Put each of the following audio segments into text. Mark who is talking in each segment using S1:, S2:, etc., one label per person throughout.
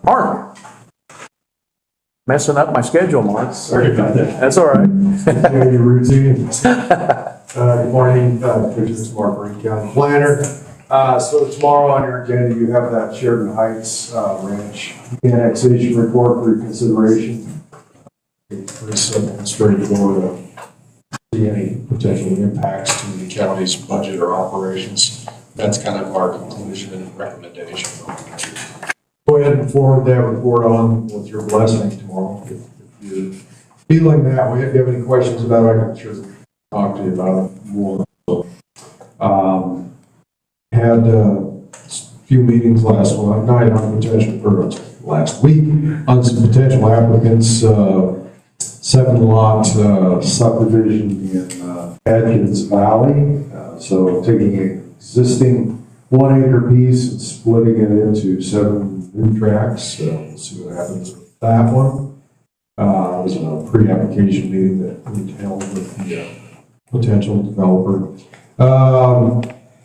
S1: Mark. Messing up my schedule, Mark.
S2: Sorry about that.
S1: That's all right.
S2: Yeah, your routine. Good morning, Commissioners. Mark Green, County Planner. So tomorrow on your agenda, you have that Sheridan Heights Ranch annexation report for your consideration. It's pretty simple and straightforward. See any potential impacts to the county's budget or operations. That's kind of our conclusion and recommendation. Go ahead and forward that report on with your blessing tomorrow. If you're feeling that way, if you have any questions about it, I can sure talk to you about it more. So, had a few meetings last night on potential, or last week, on some potential applicants, 7-lot subdivision in Adkins Valley. So taking an existing 1-acre piece and splitting it into 7 new tracts. We'll see what happens with that one. It was a pre-application meeting that we held with the potential developer.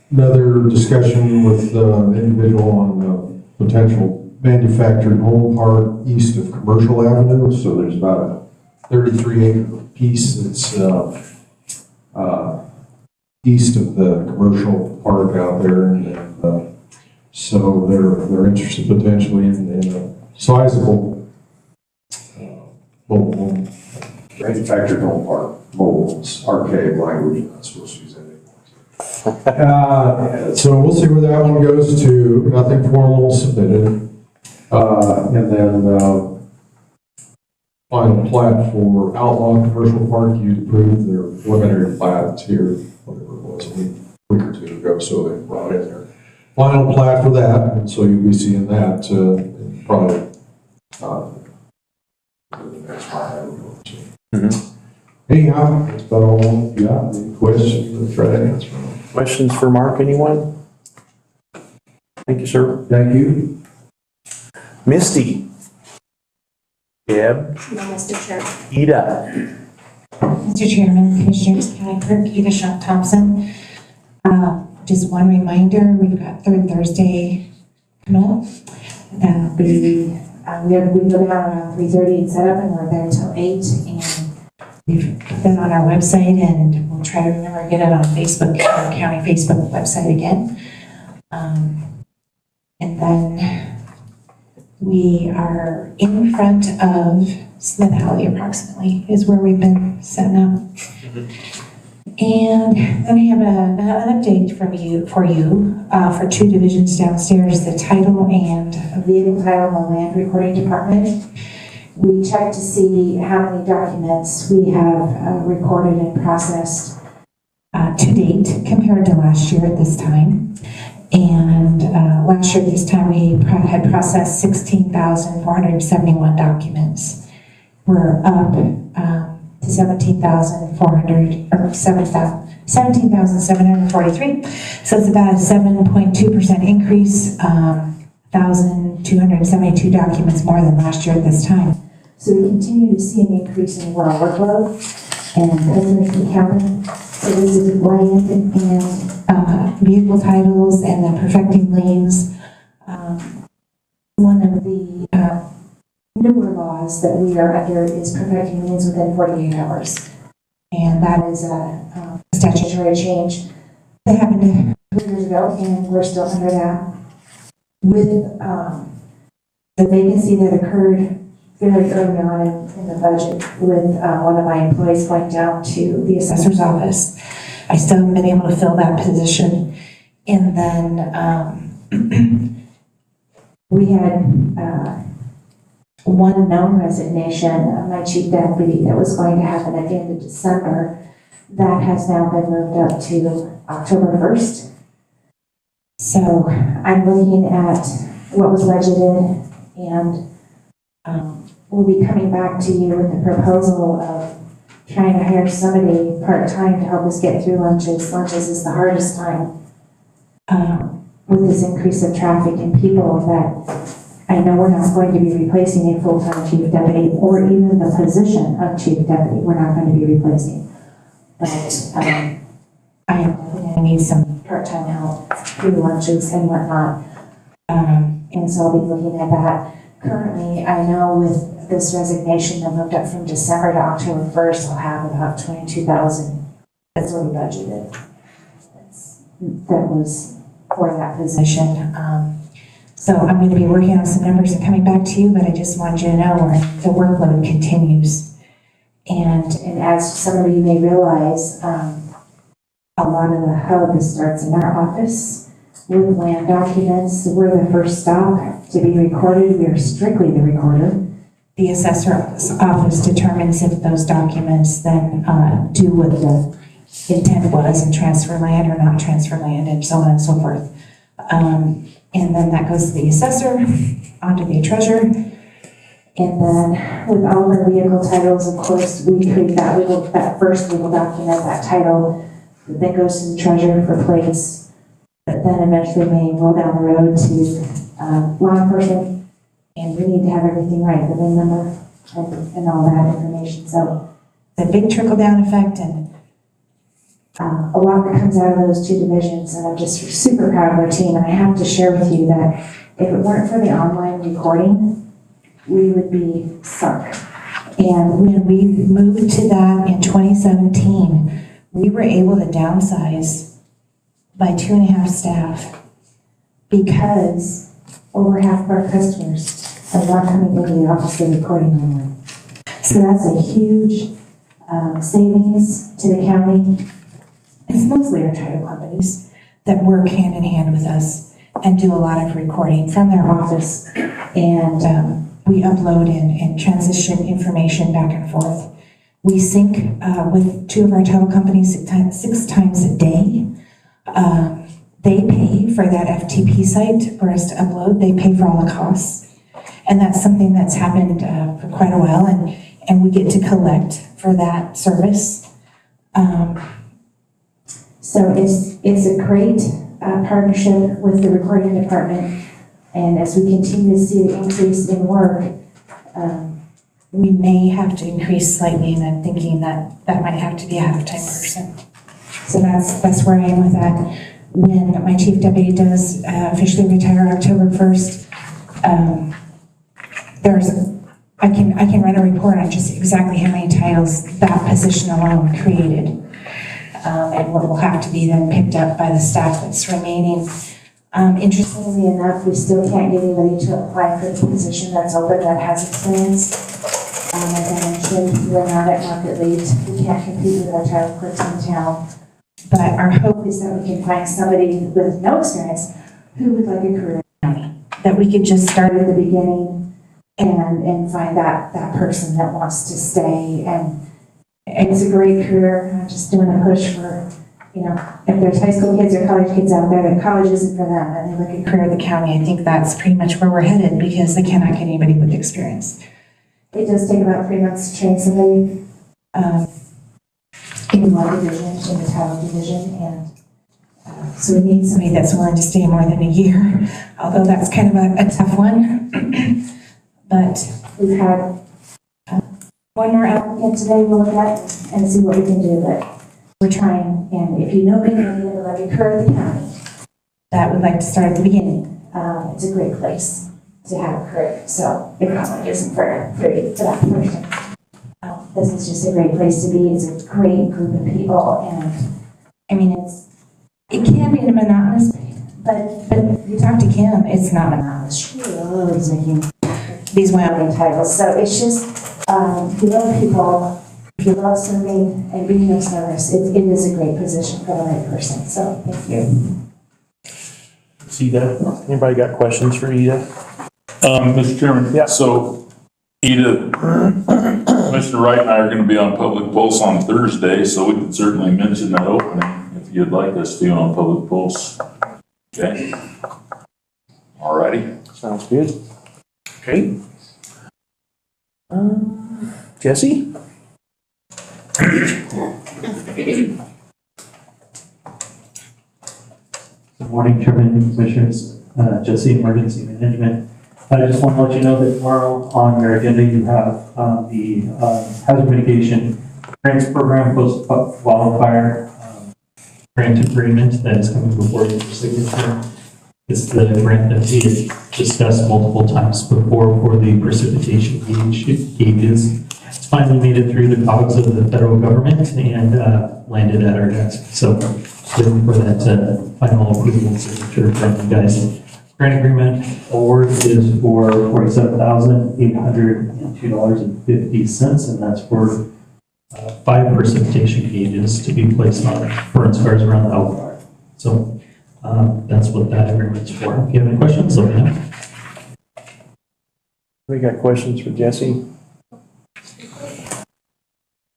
S2: Another discussion with an individual on potential manufactured home park east of Commercial Avenue. So there's about a 33-acre piece that's east of the commercial park out there, and so they're interested potentially in a sizable mobile home, manufactured home park. Mobile, it's archaic language, I'm not supposed to use that anymore. So we'll see where that one goes to. Nothing formal submitted, and then final plat for Outlaw Commercial Park. You approved their preliminary plat here, whatever it was, a week or 2 ago, so they brought in their final plat for that, and so you'll be seeing that probably the next time. Anyhow, that's about all. Yeah, any questions? I'll try to answer them.
S1: Questions for Mark, anyone? Thank you, sir.
S2: Thank you.
S1: Misty. Deb.
S3: No, Mr. Chair.
S1: Ida.
S3: Mr. Chairman, Commissioners, County Clerk Ida Shaw Thompson. Just one reminder, we've got Third Thursday coming up. That'll be, we go down around 3:30 and set up, and we're there until 8. And we've put that on our website, and we'll try to remember to get it on Facebook, our county Facebook website again. And then we are in front of Smith Alley approximately, is where we've been setting up. And then I have an update for you for 2 divisions downstairs, the title and vehicle title and the land recording department. We checked to see how many documents we have recorded and processed to date compared to last year at this time. And last year at this time we had processed 16,471 documents. We're up to 17,743. So it's about a 7.2% increase, 1,272 documents more than last year at this time. So we continue to see an increase in our workload and customers encountering. So this is land and vehicle titles and then perfecting liens. One of the newer laws that we are under is perfecting liens within 48 hours. And that is a statutory change that happened 2 years ago, and we're still under that. With the vacancy that occurred very early on in the budget with one of my employees going down to the assessor's office, I still haven't been able to fill that position. And then we had one known resignation of my chief deputy that was going to happen at the end of December. That has now been moved up to October 1st. So I'm looking at what was budgeted, and we'll be coming back to you with the proposal of trying to hire somebody part-time to help us get through lunches. Lunches is the hardest time with this increase of traffic and people that I know we're not going to be replacing a full-time chief deputy or even the position of chief deputy. We're not going to be replacing. But I am going to need some part-time help through lunches and whatnot. And so I'll be looking at that. currently, I know with this resignation that moved up from December to October 1st, I'll have about 22,000 that's already budgeted. That was for that position. So I'm going to be working on some numbers and coming back to you, but I just wanted you to know the workload continues. And as some of you may realize, a lot of the hub starts in our office with land documents. We're the first stop to be recorded. We are strictly the recorder. The assessor's office determines if those documents then do what the intent was and transfer land or not transfer land and so on and so forth. And then that goes to the assessor, onto the treasurer. And then with all of our vehicle titles, of course, we create that first legal document, that title, that then goes to the treasurer for plates, that then eventually may roll down the road to law enforcement. And we need to have everything right, the VIN number and all that information. So it's a big trickle-down effect and a lot that comes out of those two divisions, and I'm just super proud of our team. And I have to share with you that if it weren't for the online recording, we would be sunk. And when we moved to that in 2017, we were able to downsize by 2.5 staff because over half of our customers are not coming into the office and recording online. So that's a huge savings to the county. It's mostly our title companies that work hand in hand with us and do a lot of recording from their office. And we upload and transition information back and forth. We sync with 2 of our title companies 6 times a day. They pay for that FTP site for us to upload. They pay for all the costs. And that's something that's happened for quite a while, and we get to collect for that service. So it's a great partnership with the recording department, and as we continue to see the increase in work, we may have to increase slightly, and I'm thinking that might have to be a half-time person. So that's where I am with that. When my chief deputy does officially retire October 1st, I can run a report on just exactly how many titles that position alone created. And what will have to be then picked up by the staff that's remaining. Interestingly enough, we still can't get anybody to apply for the position that's open that has experience. As I mentioned, we're not at market rate. We can't compete with our title clerks in town. But our hope is that we can find somebody with no experience who would like a career in the county. That we could just start at the beginning and find that person that wants to stay. And it's a great career. I'm just doing a push for, if there's high school kids or college kids out there, that college isn't for them, and they look at career in the county, I think that's pretty much where we're headed because they cannot get anybody with experience. It does take about 3 months to train somebody in one division, in the title division, and so we need somebody that's willing to stay more than a year, although that's kind of a tough one. But we've had one more applicant today we'll look at and see what we can do, but we're trying. And if you know anybody that would like a career in the county that would like to start at the beginning, it's a great place to have a career. So if college isn't for that person, this is just a great place to be. It's a great group of people, and I mean it can be monotonous, but you talk to Kim, it's not monotonous. She loves making these Wyoming titles. So it's just, if you love people, if you love serving and being of service, it is a great position for the right person. So thank you.
S1: Ida, anybody got questions for Ida?
S4: Mr. Chairman?
S1: Yeah.
S4: So, Ida, Commissioner Wright and I are gonna be on Public Pulse on Thursday, so we can certainly mention that opening if you'd like us to on Public Pulse. Okay? Alrighty.
S1: Sounds good. Okay. Jesse?
S5: Good morning, Chairman and Commissioners. Jesse, Emergency Management. I just want to let you know that tomorrow on your agenda you have the hazard mitigation grants program post wildfire grant agreement that is coming before you for signature. It's the grant that we discussed multiple times before for the precipitation gauges. It's finally made it through the cogs of the federal government and landed at our desk. So looking for that final approval and signature from you guys. Grant agreement award is for $47,802.50, and that's for 5 precipitation gauges to be placed on burn scars around the Elkhart. So that's what that agreement's for. If you have any questions, let me know.
S1: We got questions for Jesse?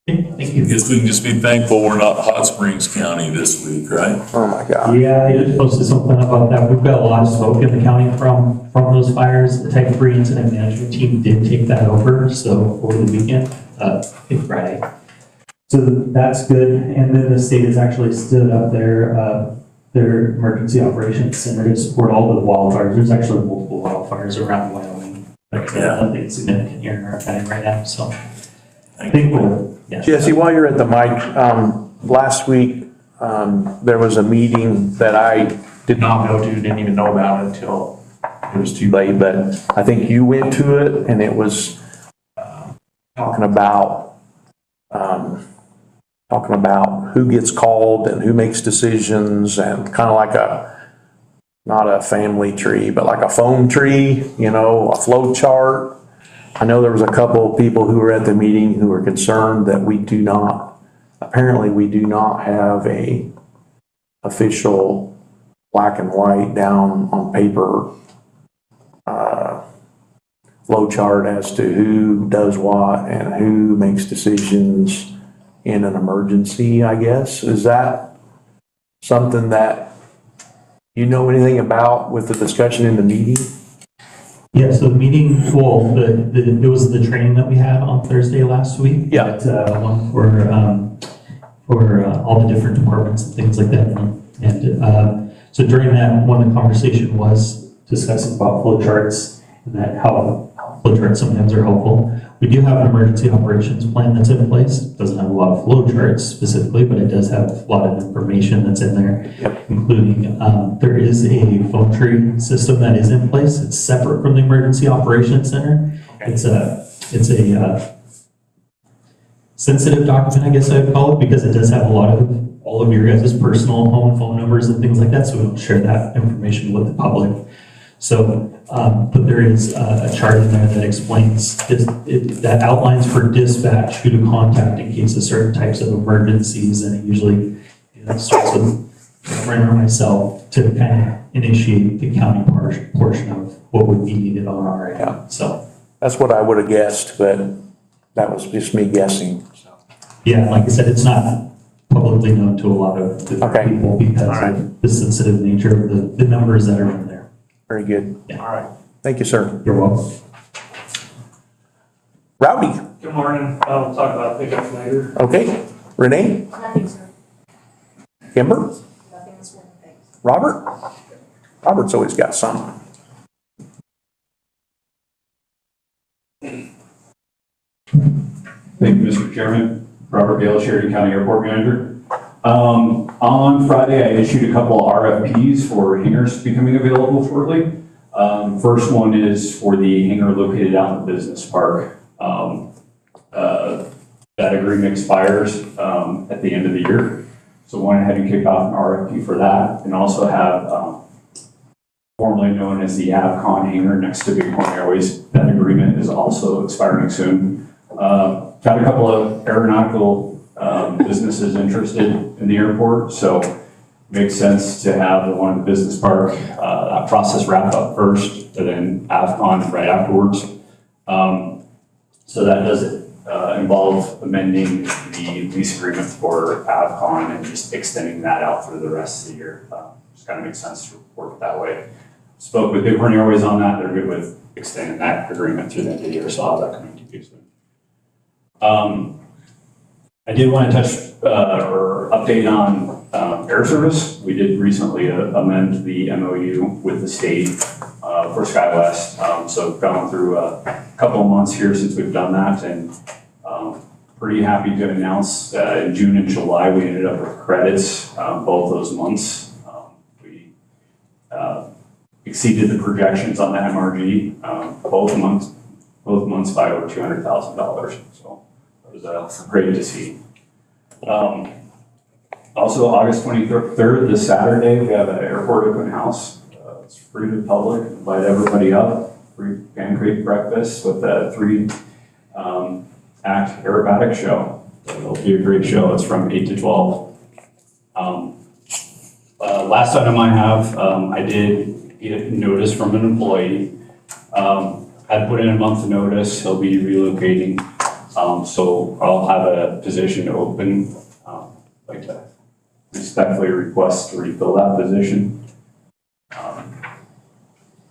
S5: Thank you.
S4: Guess we can just be thankful we're not Hot Springs County this week, right?
S1: Oh, my God.
S5: Yeah, I just posted something about that. We've got a lot of smoke in the county from those fires. The Tech Free Incident Management Team did take that over, so over the weekend, I think Friday. So that's good. And then the state has actually stood up their emergency operations center to support all the wildfires. There's actually multiple wildfires around Wyoming, but nothing significant here in our county right now, so. I think yeah.
S1: Jesse, while you're at the mic, last week, there was a meeting that I did not go to, didn't even know about until it was too late, but I think you went to it, and it was talking about who gets called and who makes decisions, and kind of like not a family tree, but like a foam tree, a flow chart. I know there was a couple of people who were at the meeting who were concerned that apparently we do not have a official black and white down on paper flow chart as to who does what and who makes decisions in an emergency, I guess. Is that something that you know anything about with the discussion in the meeting?
S5: Yeah, so the meeting, well, it was the training that we had on Thursday last week.
S1: Yeah.
S5: But, one for all the different departments and things like that. And so during that, one of the conversation was discussing about flow charts and that how flow charts sometimes are helpful. We do have an emergency operations plan that's in place. It doesn't have a lot of flow charts specifically, but it does have a lot of information that's in there, including there is a phone tree system that is in place. It's separate from the emergency operations center. It's a sensitive document, I guess I would call it, because it does have all of your guys' personal home phone numbers and things like that, so we don't share that information with the public. So, but there is a chart in there that explains, that outlines for dispatch who to contact in case of certain types of emergencies, and it usually starts with Brenner or myself to kind of initiate the county portion of what would be needed on our end.
S1: Yeah.
S5: So,
S1: That's what I would have guessed, but that was just me guessing.
S5: yeah, like I said, it's not publicly known to a lot of the people because of the sensitive nature of the numbers that are in there.
S1: Very good.
S5: Yeah.
S1: All right. Thank you, sir.
S5: You're welcome.
S1: Rowdy.
S6: Good morning. I'll talk about pickup later.
S1: Okay. Renee?
S3: Nothing, sir.
S1: Kimber?
S3: Nothing this morning, thanks.
S1: Robert? Robert's always got something.
S7: Thank you, Mr. Chairman. Robert Gale, Sheridan County Airport Manager. On Friday, I issued a couple of RFPs for hangars becoming available shortly. First one is for the hangar located out in the business park. That agreement expires at the end of the year. So went ahead and kicked off an RFP for that, and also have formerly known as the Avcon hangar next to Bighorn Airways. That agreement is also expiring soon. Got a couple of aeronautical businesses interested in the airport, so it makes sense to have the one in the business park, that process wrap up first, and then Avcon right afterwards. So that does involve amending the lease agreement for Avcon and just extending that out for the rest of the year. Just kind of makes sense to work it that way. Spoke with Bighorn Airways on that. They're good with extending that agreement through the end of the year, so I'll have that coming to you soon. I did want to touch or update on air service. We did recently amend the MOU with the state for SkyWest. So gone through a couple of months here since we've done that, and pretty happy to announce in June and July we ended up with credits both those months. We exceeded the projections on the MRG, both months by over $200,000. So it was great to see. Also, August 23rd, this Saturday, we have an airport open house. It's free to the public. Invite everybody up. Free pancake breakfast with a 3-act aerobatic show. It'll be a great show. It's from 8 to 12. Last item I have, I did get notice from an employee. Had put in a month's notice. He'll be relocating. So I'll have a position open. Like to respectfully request to refill that position.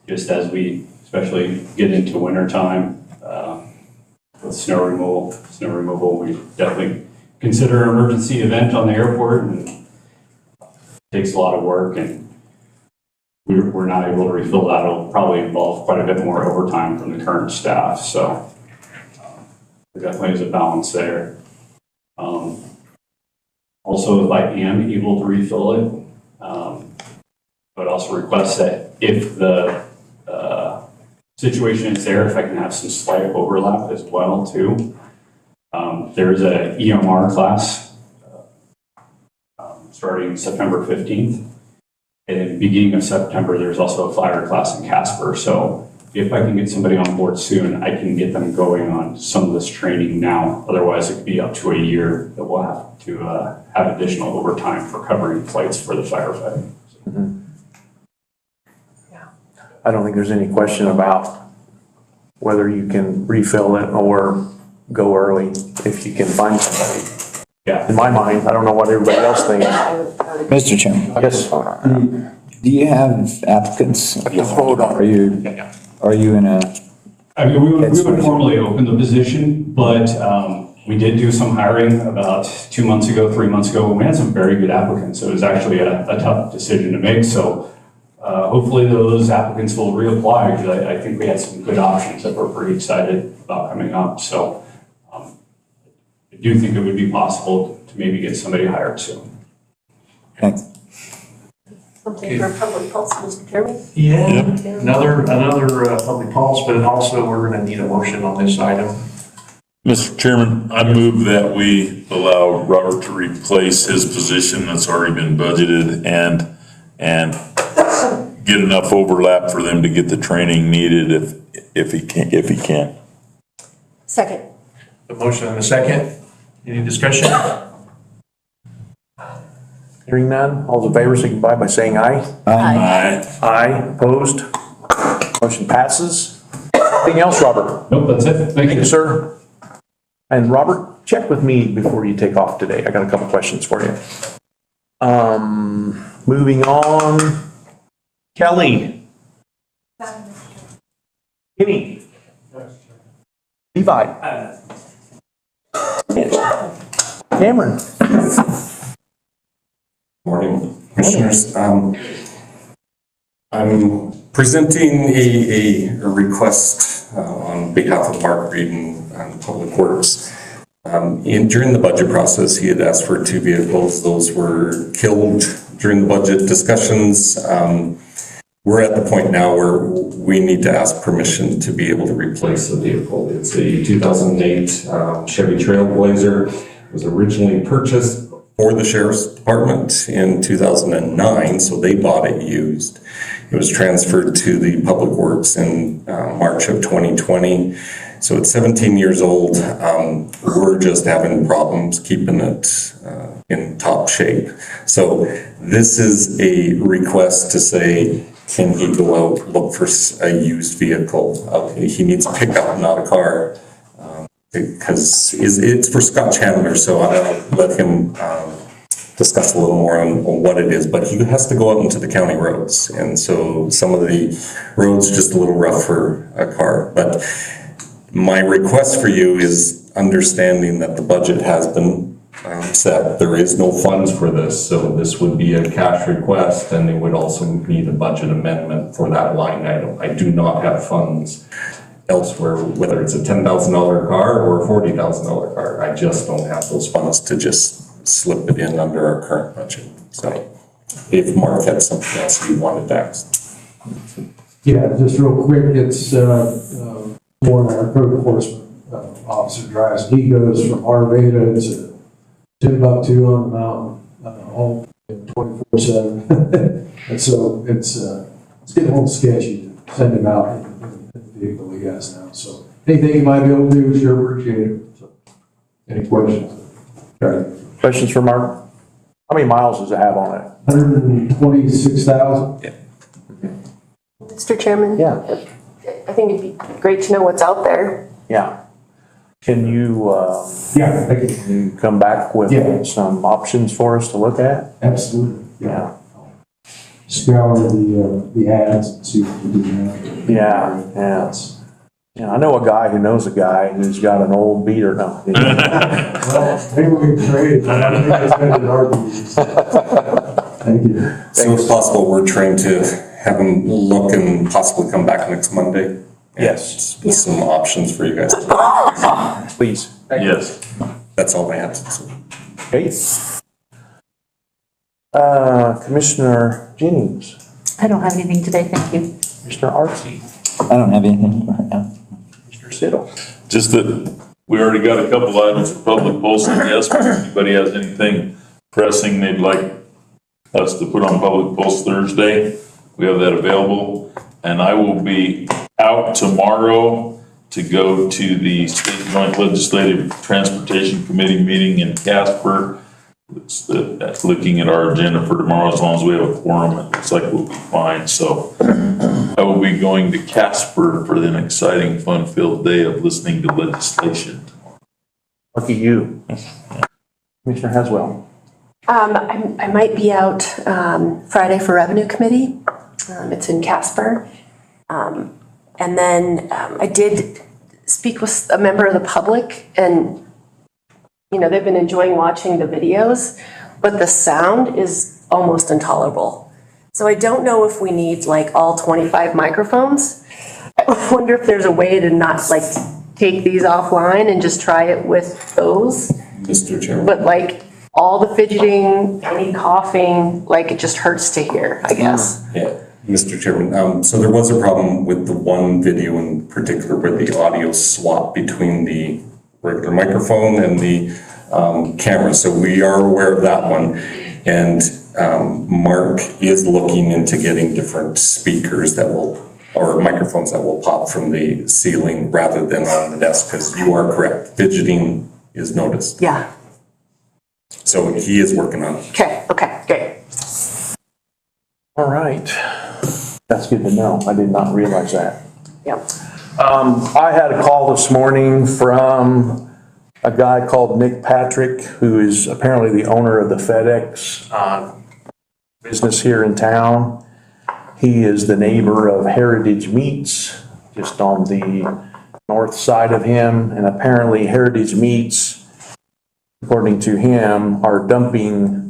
S7: Just as we especially get into winter time, with snow removal, we definitely consider an emergency event on the airport, and it takes a lot of work, and we're not able to refill that. It'll probably involve quite a bit more overtime from the current staff, so there definitely is a balance there. Also, if I am able to refill it, I would also request that if the situation is there, if I can have some slight overlap as well too. There's a EMR class starting September 15th. And beginning of September, there's also a flyer class in Casper. So if I can get somebody on board soon, I can get them going on some of this training now. Otherwise, it could be up to a year that we'll have to have additional overtime for covering flights for the firefighting.
S1: Mm-hmm. I don't think there's any question about whether you can refill it or go early if you can find somebody.
S7: Yeah.
S1: In my mind, I don't know what everybody else thinks.
S8: Mr. Chairman,
S1: Yes.
S8: do you have applicants?
S1: Yes, hold on.
S8: Are you in a,
S7: I mean, we would formally open the position, but we did do some hiring about 2 months ago, 3 months ago, and we had some very good applicants. So it was actually a tough decision to make. So hopefully those applicants will reapply, because I think we had some good options that we're pretty excited about coming up. So I do think it would be possible to maybe get somebody hired soon.
S8: thanks.
S9: Something for public pulse, Mr. Chairman?
S1: Yeah, another public pulse, but also we're gonna need a motion on this item.
S4: Mr. Chairman, I move that we allow Robert to replace his position that's already been budgeted and get enough overlap for them to get the training needed if he can.
S9: Second.
S1: The motion and the second. Any discussion? Hearing none, all in favor signify by saying aye.
S4: Aye.
S1: Aye, opposed? Motion passes. Anything else, Robert?
S7: Nope, that's it. Thank
S1: Thank you,
S7: you.
S1: sir. And Robert, check with me before you take off today. I got a couple questions for you. Moving on. Kelly. Kenny. Levi. Cameron.
S10: Morning, Commissioners. I'm presenting a request on behalf of Mark Reed and Public Works. During the budget process, he had asked for 2 vehicles. Those were killed during the budget discussions. We're at the point now where we need to ask permission to be able to replace the vehicle. It's a 2008 Chevy Trailblazer. It was originally purchased for the Sheriff's Department in 2009, so they bought it used. It was transferred to the Public Works in March of 2020. So it's 17 years old. We're just having problems keeping it in top shape. So this is a request to say, can he go out, look for a used vehicle? He needs a pickup, not a car. Because it's for Scott Chandler, so I'll let him discuss a little more on what it is, but he has to go out into the county roads, and so some of the roads just a little rough for a car. But my request for you is understanding that the budget has been set. There is no funds for this, so this would be a cash request, and they would also need a budget amendment for that line item. I do not have funds elsewhere, whether it's a $10,000 car or a $40,000 car. I just don't have those funds to just slip it in under our current budget. So if Mark had something else he wanted to ask.
S2: Yeah, just real quick, it's, one of our code enforcement officer drives. He goes from Arvada to Timbuktu on the mountain, all 24/7. And so it's getting a little sketchy to send him out in the vehicle he has now. So anything you might be able to do, sure appreciate it. So, any questions? Okay.
S1: Questions for Mark? How many miles does it have on it?
S2: 126,000.
S9: Mr. Chairman?
S1: Yeah.
S9: I think it'd be great to know what's out there.
S1: Yeah. Can you,
S2: Yeah, thank you.
S1: can you come back with
S2: Yeah.
S1: some options for us to look at?
S2: Absolutely.
S1: Yeah.
S2: Scour the ads and see what we do now.
S1: Yeah, yeah. Yeah, I know a guy who knows a guy who's got an old beater now.
S2: Well, maybe we can trade it. I don't think I spent it our meetings. Thank you.
S10: So if possible, we're trying to have them look and possibly come back next Monday.
S1: Yes.
S10: With some options for you guys.
S1: Please.
S4: Yes.
S10: That's all I have.
S1: Okay. Commissioner Jennings,
S9: I don't have anything today, thank you.
S1: Commissioner Artsy,
S8: I don't have anything right now.
S1: Mr. Siddle.
S4: Just that we already got a couple items for public posting. Yes, if anybody has anything pressing they'd like us to put on public post Thursday, we have that available. And I will be out tomorrow to go to the State Joint Legislative Transportation Committee meeting in Casper. That's looking at our agenda for tomorrow, as long as we have a quorum, it looks like we'll be fine. So I will be going to Casper for an exciting, fun-filled day of listening to legislation.
S1: Lucky you. Commissioner Haswell.
S9: I might be out Friday for Revenue Committee. It's in Casper. And then I did speak with a member of the public, and they've been enjoying watching the videos, but the sound is almost intolerable. So I don't know if we need like all 25 microphones. I wonder if there's a way to not like take these offline and just try it with those.
S10: Mr. Chairman.
S9: But like all the fidgeting, any coughing, like it just hurts to hear, I guess.
S10: Yeah, Mr. Chairman. So there was a problem with the one video in particular where the audio swapped between the regular microphone and the camera. So we are aware of that one. And Mark is looking into getting different speakers or microphones that will pop from the ceiling rather than on the desk, because you are correct. Fidgeting is noticed.
S9: Yeah.
S10: So he is working on it.
S9: Okay, great.
S1: All right. That's good to know. I did not realize that.
S9: Yeah.
S1: I had a call this morning from a guy called Nick Patrick, who is apparently the owner of the FedEx business here in town. He is the neighbor of Heritage Meats, just on the north side of him. And apparently Heritage Meats, according to him, are dumping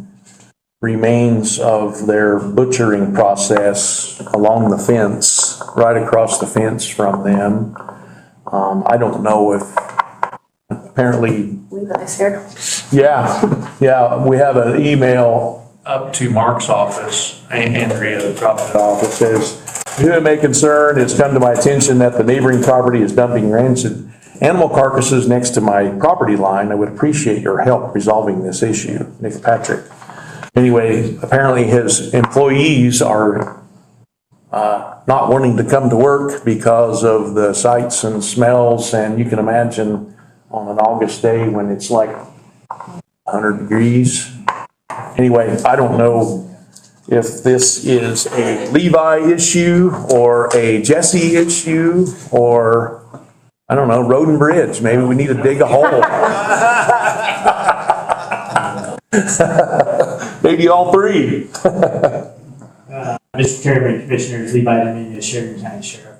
S1: remains of their butchering process along the fence, right across the fence from them. I don't know if, apparently.
S9: Leave that here.
S1: Yeah, we have an email up to Mark's office, Andrea dropped it off. It says, "Due to my concern, it's come to my attention that the neighboring property is dumping rancid animal carcasses next to my property line. I would appreciate your help resolving this issue." Nick Patrick. Anyway, apparently his employees are not wanting to come to work because of the sights and smells, and you can imagine on an August day when it's like 100 degrees. Anyway, I don't know if this is a Levi issue or a Jesse issue or, I don't know, Road and Bridge. Maybe we need to dig a hole. Maybe all three.
S5: Mr. Chairman, Commissioners, Levi Dominguez, Sheridan County Sheriff.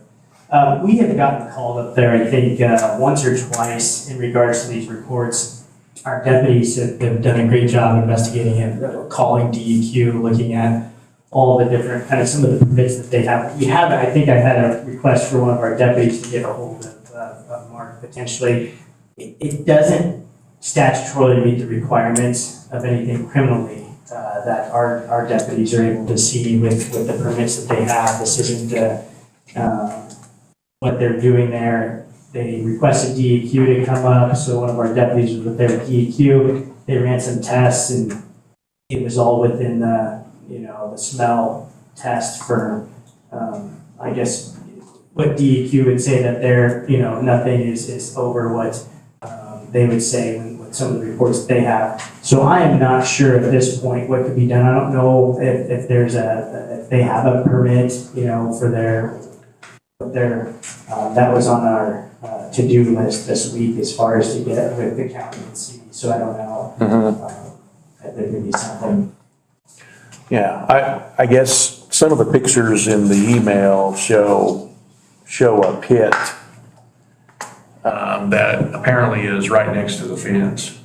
S5: We have gotten called up there, I think, once or twice in regards to these reports. Our deputies have done a great job investigating it, calling DEQ, looking at all the different, kind of some of the permits that they have. I think I had a request for one of our deputies to get a hold of Mark potentially. It doesn't statutorily meet the requirements of anything criminally that our deputies are able to see with the permits that they have. This isn't what they're doing there. They requested DEQ to come up, so one of our deputies was with their DEQ. They ran some tests and it was all within the, the smell test for, I guess, what DEQ would say that they're, nothing is over what they would say with some of the reports that they have. So I am not sure at this point what could be done. I don't know if there's if they have a permit, for their, that was on our to-do list this week as far as to get with the county and city. So I don't know if there could be something.
S1: Yeah, I guess some of the pictures in the email show a pit that apparently is right next to the fence.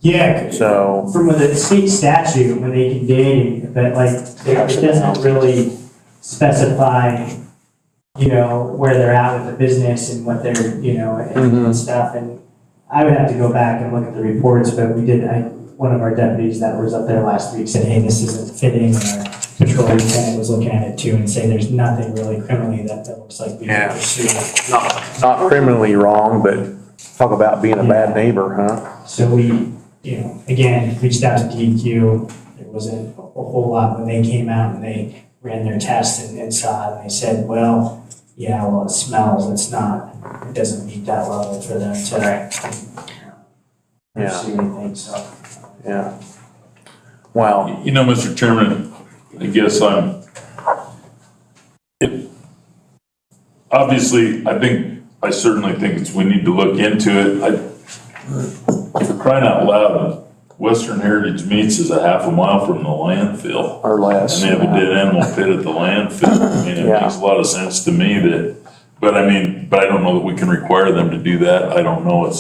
S5: Yeah,
S1: So,
S5: from the state statute, when they can dig, but like, it doesn't really specify, where they're at with the business and what they're, and stuff. And I would have to go back and look at the reports, but one of our deputies that was up there last week said, hey, this isn't fitting. And our patrol lieutenant was looking at it too and saying there's nothing really criminally that looks like we can pursue.
S1: not criminally wrong, but talk about being a bad neighbor, huh?
S5: So we, again, reached out to DEQ. There wasn't a whole lot when they came out and they ran their test and saw it. And they said, well, it smells. It doesn't meet that level for them to pursue anything, so.
S1: Yeah. Wow.
S4: Mr. Chairman, I guess obviously, I certainly think we need to look into it. For crying out loud, Western Heritage Meats is a half a mile from the landfill.
S1: Or less.
S4: And they have a dead animal pit at the landfill. I mean, it makes a lot of sense to me but I don't know that we can require them to do that. I don't know.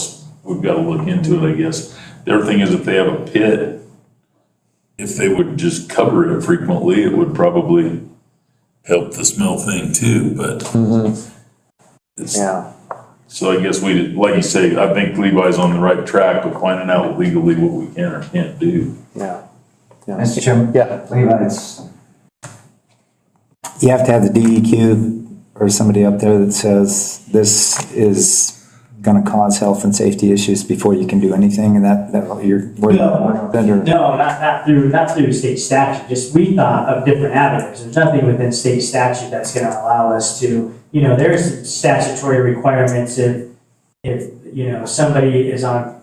S4: We've got to look into it, I guess. The other thing is if they have a pit, if they would just cover it frequently, it would probably help the smell thing too, but. So I guess like you say, I think Levi's on the right track with finding out legally what we can or can't do.
S1: Yeah.
S8: Mr. Chairman?
S1: Yeah.
S8: Levi's. You have to have the DEQ or somebody up there that says this is gonna cause health and safety issues before you can do anything, and that you're.
S5: No, not through state statute, just we thought of different avenues. There's nothing within state statute that's gonna allow us to, there's statutory requirements if somebody is on,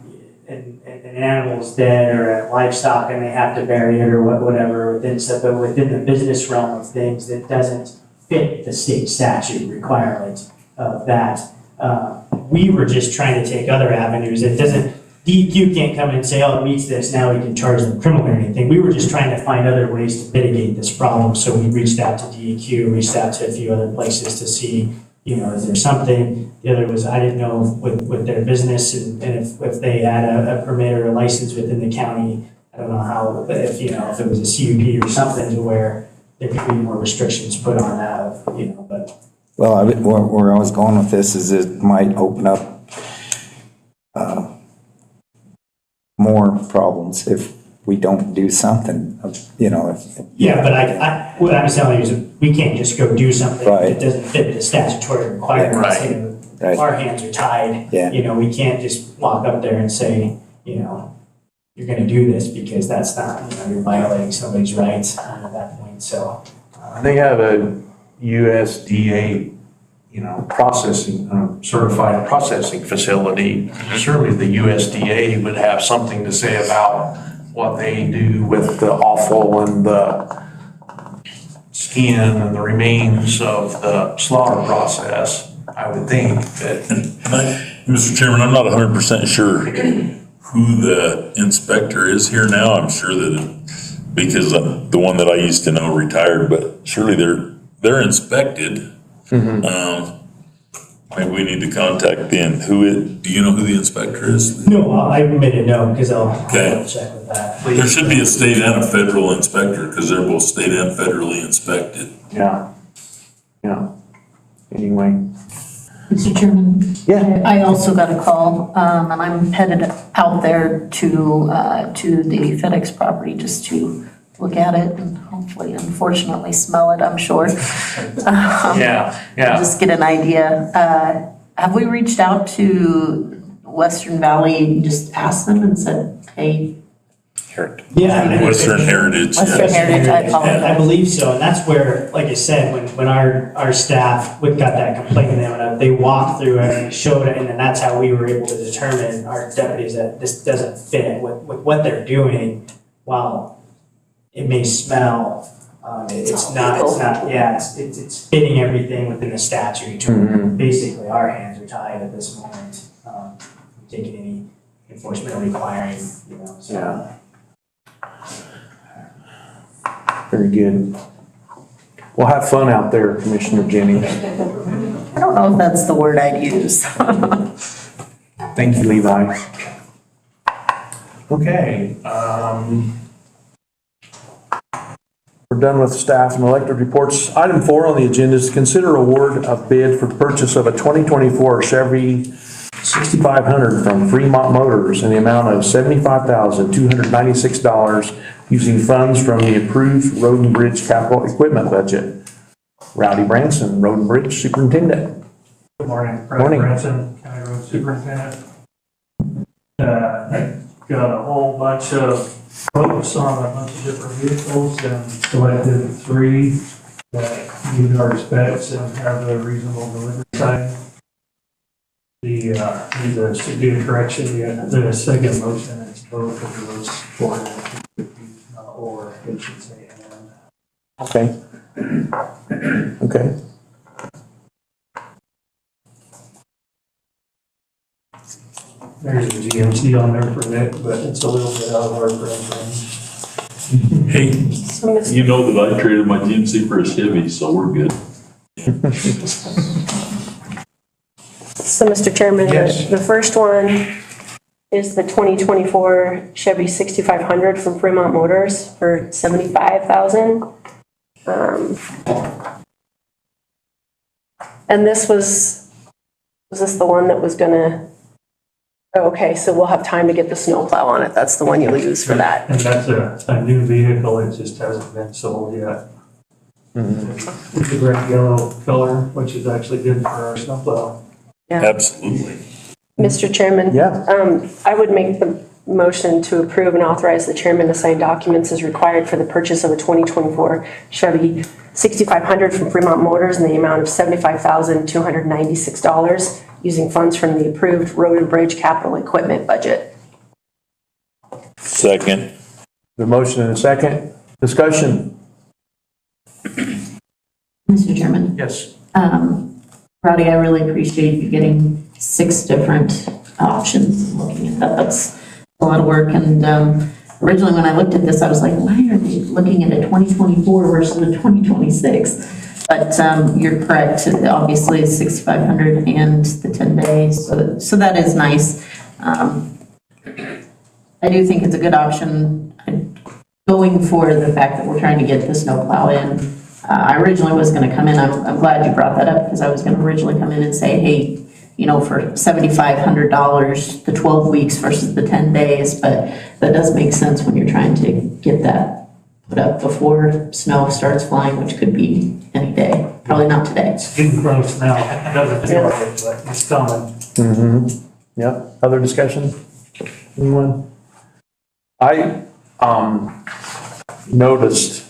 S5: an animal's dead or a livestock and they have to bury it or whatever within stuff, but within the business realm of things that doesn't fit the state statute requirement of that. We were just trying to take other avenues. DEQ can't come in and say, oh, it meets this, now we can charge them criminally or anything. We were just trying to find other ways to mitigate this problem. So we reached out to DEQ, reached out to a few other places to see, is there something? The other was, I didn't know with their business and if they had a permit or a license within the county. I don't know how, but if it was a CUP or something to where there could be more restrictions put on that, but.
S8: Well, where I was going with this is it might open up more problems if we don't do something,
S5: Yeah, but what I'm telling you is we can't just go do something
S8: Right.
S5: that doesn't fit the statutory requirements.
S8: Right.
S5: Our hands are tied.
S8: Yeah.
S5: We can't just walk up there and say, you're gonna do this because that's not, you're violating somebody's rights at that point, so.
S1: They have a USDA, certified processing facility. Surely the USDA would have something to say about what they do with the offal and the skin and the remains of the slaughter process. I would think that.
S4: Mr. Chairman, I'm not 100% sure who the inspector is here now. I'm sure that because the one that I used to know retired, but surely they're inspected. Maybe we need to contact them. Do you know who the inspector is?
S5: No, I admitted no, because I'll
S4: Okay.
S5: check with that.
S4: There should be a state and a federal inspector because they're both state and federally inspected.
S1: Yeah. Anyway.
S11: Mr. Chairman?
S1: Yeah.
S11: I also got a call, and I'm headed out there to the FedEx property just to look at it and hopefully, unfortunately, smell it, I'm sure.
S1: Yeah,
S11: Just get an idea. Have we reached out to Western Valley and just asked them and said, hey,
S5: Yeah.
S4: Western Heritage.
S11: Western
S4: yes.
S11: Heritage, I apologize.
S5: I believe so, and that's where, like I said, when our staff, we got that complaint in them, and they walked through it and showed it, and then that's how we were able to determine, our deputies, that this doesn't fit with what they're doing. While it may smell, it's fitting everything within the statute. Basically, our hands are tied at this moment, taking any enforcement requiring, so.
S1: Yeah. Very good. Well, have fun out there, Commissioner Jennings.
S11: I don't know if that's the word I'd use.
S1: Thank you, Levi. Okay, we're done with staff and elected reports. Item 4 on the agenda is to consider award of bid for the purchase of a 2024 Chevy 6500 from Fremont Motors in the amount of $75,296 using funds from the approved Road and Bridge capital equipment budget. Rowdy Branson, Road and Bridge Superintendent.
S6: Good morning.
S1: Morning.
S6: Branson, County Road Superintendent. I got a whole bunch of quotes on a bunch of different vehicles and selected 3 that meet our specs and have a reasonable delivery time. Need to do a correction, the second motion is both of those 450, or it should say and.
S1: Okay. Okay.
S6: There's a GMC on there for Nick, but it's a little bit out of our price range.
S4: Hey, you know that I traded my GMC for a Chevy, so we're good.
S9: So, Mr. Chairman,
S1: Yes.
S9: the first one is the 2024 Chevy 6500 from Fremont Motors for $75,000. And this was this the one that was gonna, oh, okay, so we'll have time to get the snowplow on it. That's the one you'll use for that.
S6: And that's a new vehicle, it just hasn't been sold yet. It's a bright yellow color, which is actually good for our snowplow.
S4: Absolutely.
S9: Mr. Chairman?
S1: Yeah.
S9: I would make the motion to approve and authorize the chairman to sign documents as required for the purchase of a 2024 Chevy 6500 from Fremont Motors in the amount of $75,296 using funds from the approved Road and Bridge capital equipment budget.
S4: Second.
S1: The motion and a second. Discussion?
S11: Mr. Chairman.
S1: Yes.
S11: Rowdy, I really appreciate you getting 6 different options and looking at that. That's a lot of work. And originally when I looked at this, I was like, why are they looking at a 2024 versus a 2026? But you're correct. Obviously, it's 6,500 and the 10 days. So that is nice. I do think it's a good option. Going for the fact that we're trying to get the snowplow in. I originally was going to come in, I'm glad you brought that up, because I was going to originally come in and say, hey, for $7,500, the 12 weeks versus the 10 days, but that does make sense when you're trying to get that put up before snow starts flying, which could be any day, probably not today.
S6: It's getting close now, it doesn't feel like it, but it's coming.
S1: Yep. Other discussion? Anyone? I noticed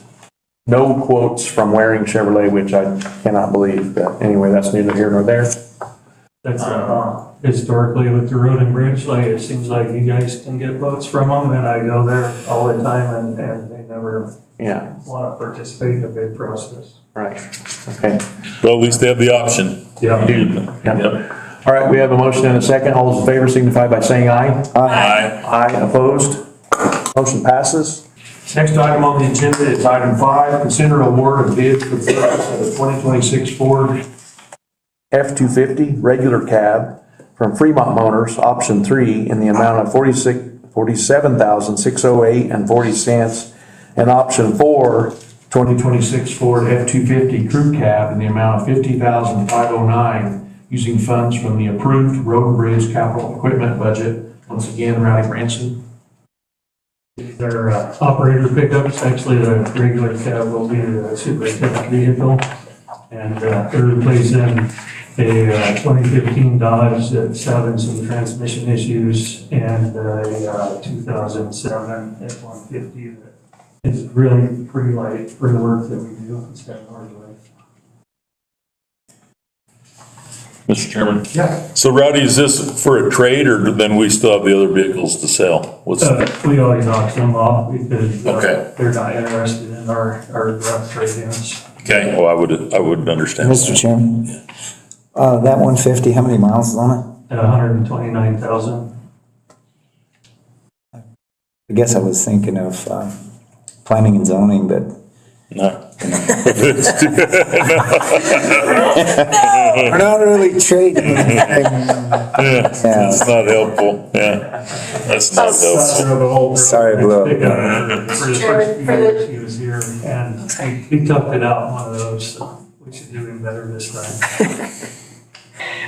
S1: no quotes from Waring Chevrolet, which I cannot believe, but anyway, that's neither here nor there.
S6: That's historically with the Road and Bridge, like, it seems like you guys can get votes from them, and I go there all the time, and they never
S1: Yeah,
S6: want to participate in the bid process.
S1: right. Okay.
S4: Well, at least they have the option.
S6: Yeah.
S4: Yep.
S1: All right, we have a motion and a second. All those in favor signify by saying aye.
S4: Aye.
S1: Aye, opposed? Motion passes. Next item on the agenda is item 5, consider award of bid for the purchase of a 2026 Ford F-250 regular cab from Fremont Motors, option 3, in the amount of $47,608.40, and option 4, 2026 Ford F-250 crew cab in the amount of $50,509, using funds from the approved Road and Bridge capital equipment budget. Once again, Rowdy Branson.
S6: Their operator pickups, actually the regular cab will be the superintendent vehicle. And they're replacing a 2015 Dodge that's having some transmission issues and a 2007 F-150 that is really pretty light for the work that we do instead of hard life.
S4: Mr. Chairman?
S6: Yeah.
S4: So Rowdy, is this for a trade or then we still have the other vehicles to sell? What's,
S6: We always auction them off because
S4: Okay.
S6: they're not interested in our trade-ins.
S4: okay, well, I would understand.
S8: Mr.
S4: that.
S8: Chairman, that 150, how many miles is on
S6: At 129,000.
S8: it? I guess I was thinking of planning and zoning, but
S4: No.
S8: we're not really trading.
S4: Yeah, that's not helpful, yeah. That's not helpful.
S8: Sorry, I blew up.
S6: For the first few years he was here, and he toughed it out, one of those, so we should do him better this time.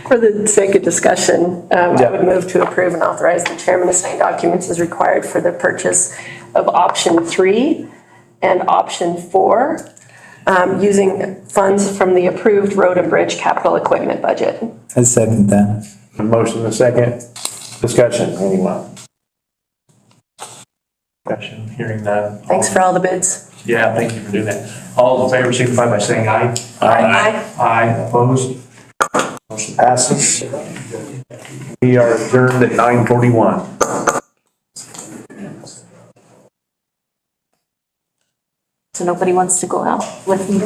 S9: For the sake of discussion, I would move to approve and authorize the chairman to sign documents as required for the purchase of option 3 and option 4, using funds from the approved road and bridge capital equipment budget.
S8: I second that.
S1: A motion and a second. Discussion, anyone?
S12: Discussion, hearing none.
S9: Thanks for all the bids.
S12: Yeah, thank you for doing that. All in favor signify by saying aye.
S9: Aye.
S12: Aye, opposed?
S1: Motion passes. We are adjourned at 9:41.
S9: So nobody wants to go out with me?